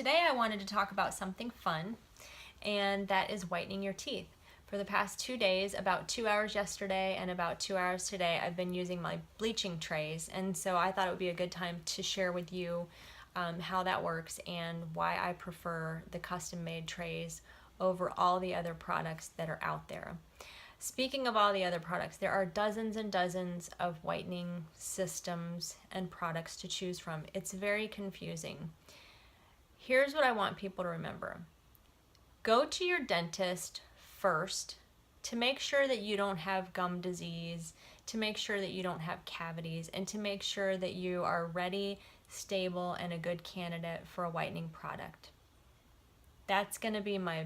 today I wanted to talk about something fun, and that is whitening your teeth. For the past 2 days, about 2 hours yesterday and about 2 hours today, I've been using my bleaching trays, and so I thought it would be a good time to share with you how that works and why I prefer the custom-made trays over all the other products that are out there. Speaking of all the other products, there are dozens and dozens of whitening systems and products to choose from. It's very confusing. Here's what I want people to remember. Go to your dentist first to make sure that you don't have gum disease, to make sure that you don't have cavities, and to make sure that you are ready, stable, and a good candidate for a whitening product. That's going to be my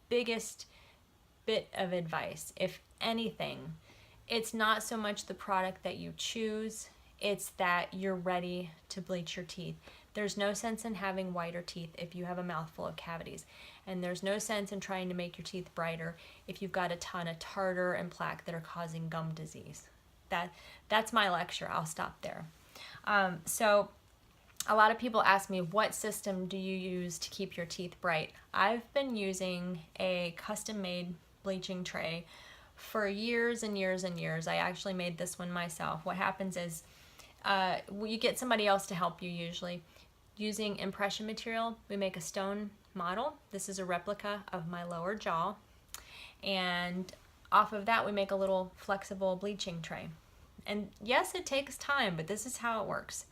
biggest bit of advice. If anything, it's not so much the product that you choose, it's that you're ready to bleach your teeth. There's no sense in having whiter teeth if you have a mouthful of cavities. And there's no sense in trying to make your teeth brighter if you've got a ton of tartar and plaque that are causing gum disease. That's my lecture. I'll stop there. So a lot of people ask me, what system do you use to keep your teeth bright? I've been using a custom-made bleaching tray for years and years and years. I actually made this one myself. What happens is you get somebody else to help you usually. Using impression material, we make a stone model. This is a replica of my lower jaw. And off of that, we make a little flexible bleaching tray. And yes, it takes time, but this is how it works.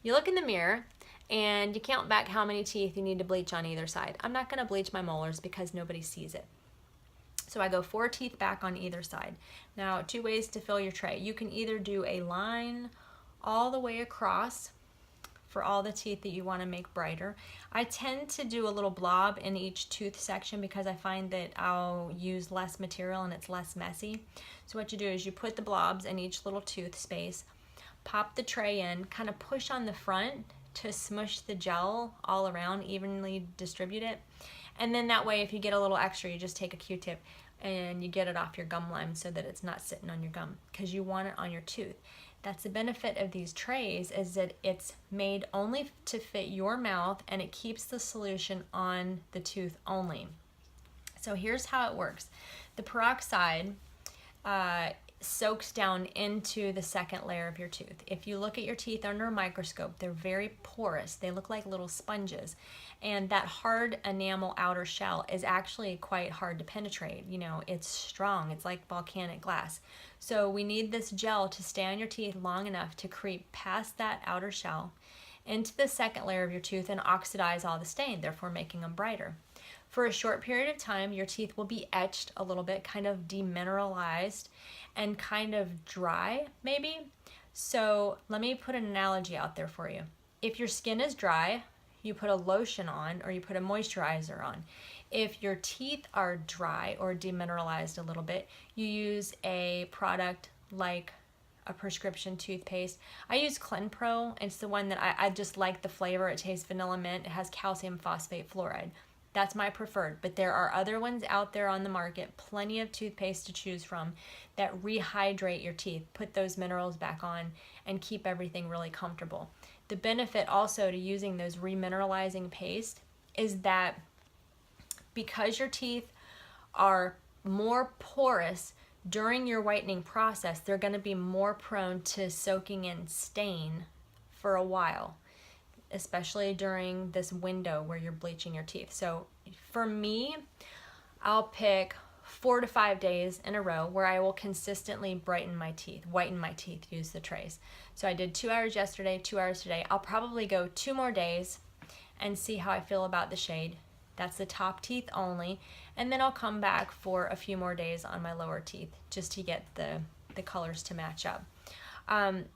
You look in the mirror and you count back how many teeth you need to bleach on either side. I'm not going to bleach my molars because nobody sees it. So I go 4 teeth back on either side. Now, 2 ways to fill your tray. You can either do a line all the way across for all the teeth that you want to make brighter. I tend to do a little blob in each tooth section because I find that I'll use less material and it's less messy. So what you do is you put the blobs in each little tooth space, pop the tray in, kind of push on the front to smush the gel all around, evenly distribute it. And then that way, if you get a little extra, you just take a Q-tip and you get it off your gum line so that it's not sitting on your gum because you want it on your tooth. That's the benefit of these trays, is that it's made only to fit your mouth and it keeps the solution on the tooth only. So here's how it works. The peroxide soaks down into the second layer of your tooth. If you look at your teeth under a microscope, they're very porous. They look like little sponges. And that hard enamel outer shell is actually quite hard to penetrate. You know, it's strong. It's like volcanic glass. So we need this gel to stay on your teeth long enough to creep past that outer shell into the second layer of your tooth and oxidize all the stain, therefore making them brighter. For a short period of time, your teeth will be etched a little bit, kind of demineralized and kind of dry, maybe. So let me put an analogy out there for you. If your skin is dry, you put a lotion on or you put a moisturizer on. If your teeth are dry or demineralized a little bit, you use a product like a prescription toothpaste. I use CleanPro. It's the one that I just like the flavor. It tastes vanilla mint. It has calcium phosphate fluoride. That's my preferred, but there are other ones out there on the market, plenty of toothpaste to choose from that rehydrate your teeth, put those minerals back on, and keep everything really comfortable. The benefit also to using those remineralizing paste is that because your teeth are more porous during your whitening process, they're going to be more prone to soaking in stain for a while, especially during this window where you're bleaching your teeth. So for me, I'll pick 4 to 5 days in a row where I will consistently whiten my teeth, use the trays. So I did 2 hours yesterday, 2 hours today. I'll probably go 2 more days and see how I feel about the shade. That's the top teeth only. And then I'll come back for a few more days on my lower teeth just to get the colors to match up.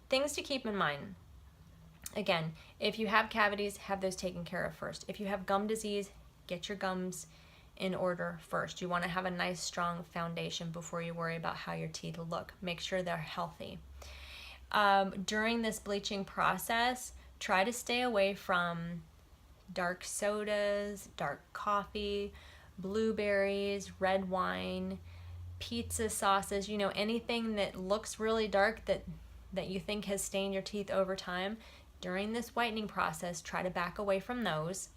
Things to keep in mind. Again, if you have cavities, have those taken care of first. If you have gum disease, get your gums in order first. You want to have a nice strong foundation before you worry about how your teeth look. Make sure they're healthy. During this bleaching process, try to stay away from dark sodas, dark coffee, blueberries, red wine, pizza sauces, anything that looks really dark that you think has stained your teeth over time. During this whitening process, try to back away from those.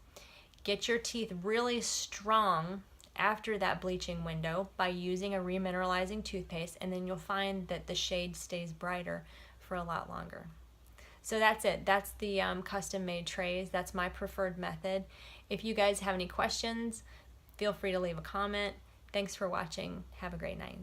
Get your teeth really strong after that bleaching window by using a remineralizing toothpaste, and then you'll find that the shade stays brighter for a lot longer. So that's it. That's the custom made trays. That's my preferred method. If you guys have any questions, feel free to leave a comment. Thanks for watching. Have a great night.